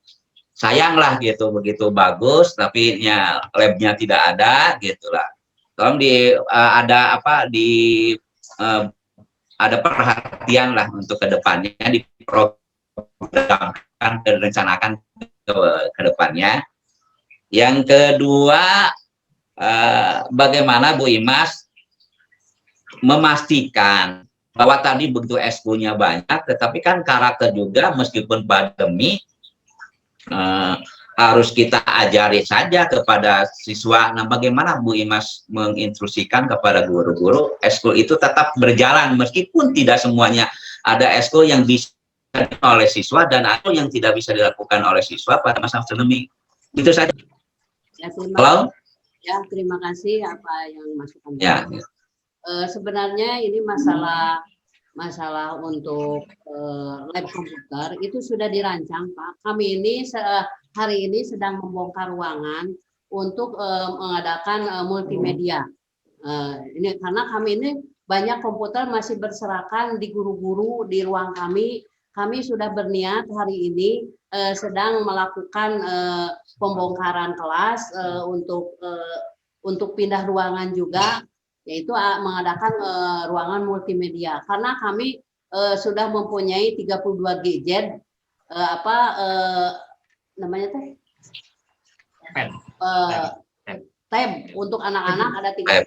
Sayanglah gitu, begitu bagus tapi labnya tidak ada gitulah. Tolong ada perhatian lah untuk kedepannya, diprogramkan, direncanakan ke depannya. Yang kedua, bagaimana Bu Imas memastikan bahwa tadi begitu eskul-nya banyak, tetapi kan karakter juga meskipun pandemi harus kita ajari saja kepada siswa. Nah, bagaimana Bu Imas menginstruksikan kepada guru-guru eskul itu tetap berjalan meskipun tidak semuanya ada eskul yang bisa oleh siswa dan atau yang tidak bisa dilakukan oleh siswa pada masa pandemi. Itu saja. Ya, Halo? terima kasih apa yang masukan. Ya. sebenarnya ini masalah untuk lab komputer itu sudah dirancang, Pak. Kami ini hari ini sedang membongkar ruangan untuk mengadakan multimedia. Ini karena kami ini banyak komputer masih berserakan di guru-guru di ruang kami. Kami sudah berniat hari ini sedang melakukan pembongkaran kelas untuk pindah ruangan juga, yaitu mengadakan ruangan multimedia. Karena kami sudah mempunyai 32 gadget namanya teh tab untuk anak-anak, ada 3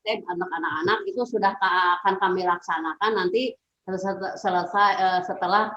tab untuk anak-anak itu sudah akan kami laksanakan nanti selesai setelah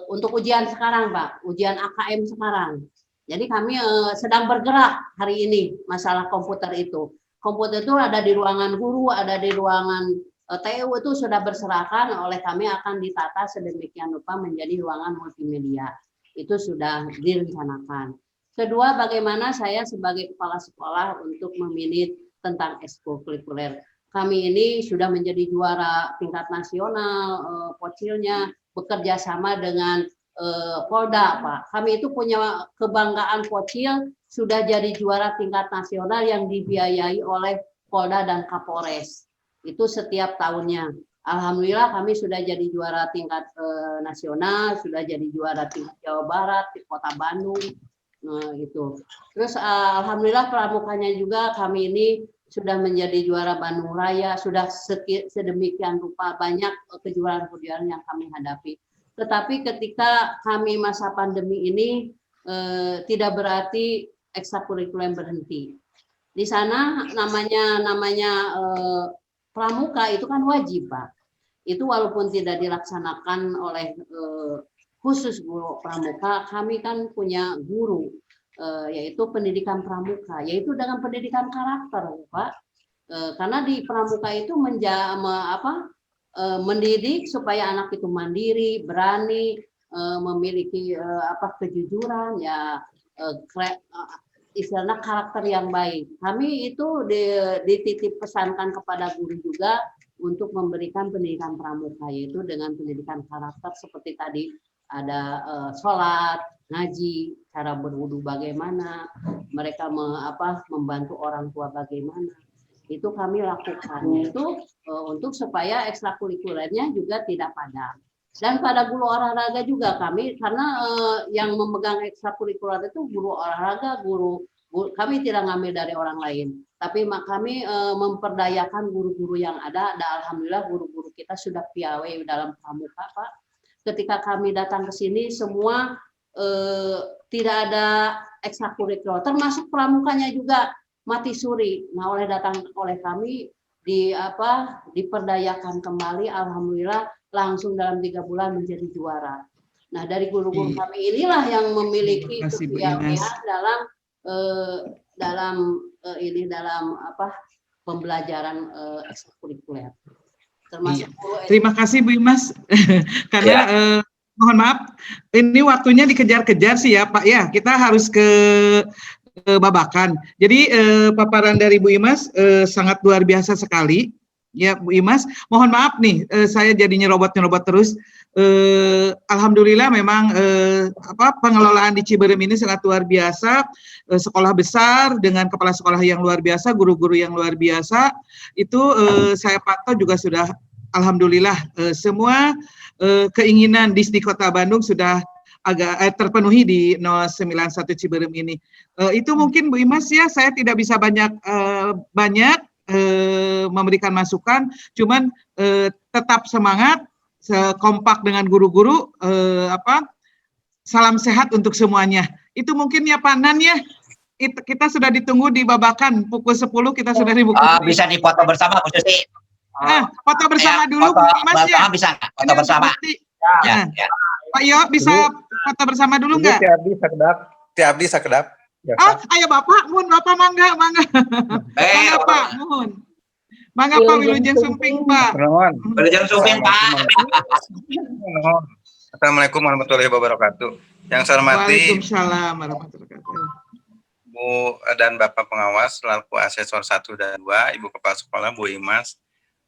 untuk ujian sekarang, Pak, ujian AKM sekarang. Jadi kami sedang bergerak hari ini masalah komputer itu. Komputer itu ada di ruangan guru, ada di ruangan TU, itu sudah berserakan oleh kami akan ditata sedemikian rupa menjadi ruangan multimedia. Itu sudah direncanakan. Kedua, bagaimana saya sebagai kepala sekolah untuk memilih tentang ekstrakurikuler. Kami ini sudah menjadi juara tingkat nasional, pocilnya bekerja sama dengan Polda, Pak. Kami itu punya kebanggaan pocil sudah jadi juara tingkat nasional yang dibiayai oleh Polda dan Kapolres. Itu setiap tahunnya. Alhamdulillah kami sudah jadi juara tingkat nasional, sudah jadi juara tingkat Jawa Barat, di Kota Bandung. Gitu. Terus alhamdulillah pramukanya juga kami ini sudah menjadi juara Bandung Raya, sudah sedemikian rupa banyak kejuaraan-kejuaraan yang kami hadapi. Tetapi ketika kami masa pandemi ini tidak berarti ekstrakurikuler berhenti. Di sana namanya pramuka itu kan wajib, Pak. Itu walaupun tidak dilaksanakan oleh khusus guru pramuka, kami kan punya guru yaitu pendidikan pramuka, yaitu dengan pendidikan karakter, Pak. Karena di pramuka itu mendidik supaya anak itu mandiri, berani, memiliki kejujuran, ya istilahnya karakter yang baik. Kami itu dititip pesankan kepada guru juga untuk memberikan pendidikan pramuka, yaitu dengan pendidikan karakter seperti tadi ada sholat, ngaji, cara berwudu bagaimana, mereka membantu orang tua bagaimana. Itu kami lakukan, itu untuk supaya ekstrakurikulernya juga tidak padam. Dan pada guru olahraga juga kami, karena yang memegang ekstrakurikuler itu guru olahraga, kami tidak ngambil dari orang lain, tapi kami memperdayakan guru-guru yang ada. Dan alhamdulillah guru-guru kita sudah piawai dalam pramuka, Pak. Ketika kami datang ke sini semua tidak ada ekstrakurikuler, termasuk pramukanya juga mati suri. Nah, oleh kami diperdayakan kembali, alhamdulillah langsung dalam 3 bulan menjadi juara. Nah, dari guru-guru kami inilah yang memiliki kepiawaian dalam pembelajaran ekstrakurikuler. Termasuk Terima kasih Bu Imas karena mohon maaf ini waktunya dikejar-kejar sih ya Pak ya, kita harus ke babakan. Jadi paparan dari Bu Imas sangat luar biasa sekali ya Bu Imas. Mohon maaf nih saya jadi nyerobot terus. Alhamdulillah memang pengelolaan di Ciberem ini sangat luar biasa. Sekolah besar dengan kepala sekolah yang luar biasa, guru-guru yang luar biasa. Itu saya pantau juga sudah alhamdulillah semua keinginan di Kota Bandung sudah agak terpenuhi di 091 Ciberem ini. Itu mungkin Bu Imas ya, saya tidak bisa banyak memberikan masukan, cuman tetap semangat, kompak dengan guru-guru, salam sehat untuk semuanya. Itu mungkin ya Pak Nan ya, kita sudah ditunggu di babakan pukul 10 kita sudah di bisa dipoto bersama Bu Susi. Foto bersama dulu Bu Imas ya. Bisa foto bersama. Ya. Pak Yo bisa foto bersama dulu nggak? Tiap sakedap. Ya, ayo Bapak, Bapak mangga. Mangga Pak, mangga Pak Wilujeng Sumping Pak. Wilujeng Sumping Pak. Assalamualaikum warahmatullahi wabarakatuh. Yang saya hormati Waalaikumsalam warahmatullahi wabarakatuh. Bu dan Bapak pengawas selaku asesor 1 dan 2, Ibu Kepala Sekolah Bu Imas,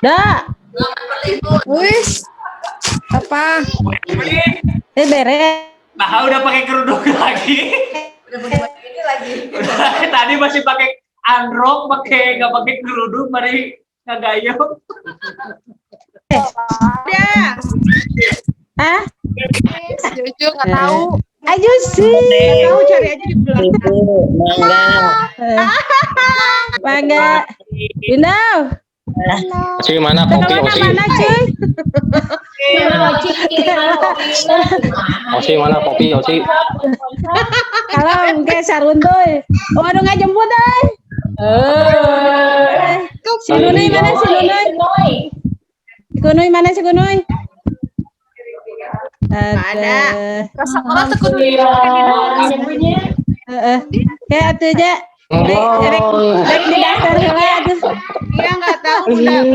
Dah. Wis. Apa? Beres. Nah, udah pakai kerudung lagi. Ini lagi. Tadi masih pakai androk, nggak pakai kerudung, mari ngagayong. Ya. Hah? Jojo nggak tahu. Ayo sih. Tahu cari aja di belakang. Mangga. Pindah. Oci mana kopi Oci? Mana cuy? Oci mana kopi Oci? Kalau enggak sarun tuh. Waduh nggak jemput deh. Si Nunui mana si Nunui? Kunui mana si Kunui? Ada. Rasa orang takut. Kayak tuh aja. Rek di daftar heula atuh. Iya nggak tahu udah.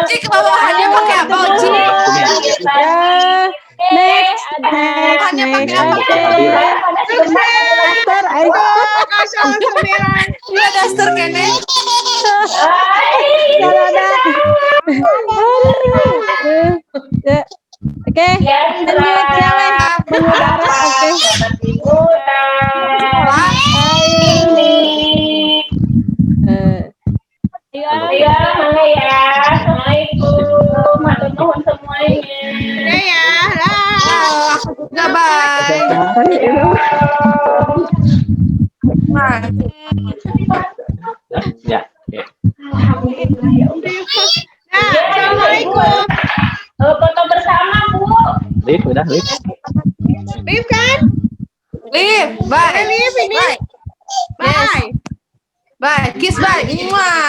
Oci ke bawahannya pakai apa Oci? Next. Daster, ayo. Iya daster kene. Oke, lanjut cewek mengudara. Oke. Iya, mana ya? Assalamualaikum, matur nuwun semuanya. Nah, bye. Ya. Assalamualaikum. Foto bersama, Bu. Liv udah Liv. Liv kan? Liv, bye. Liv ini. Bye. Bye. Kiss bye. Mwah.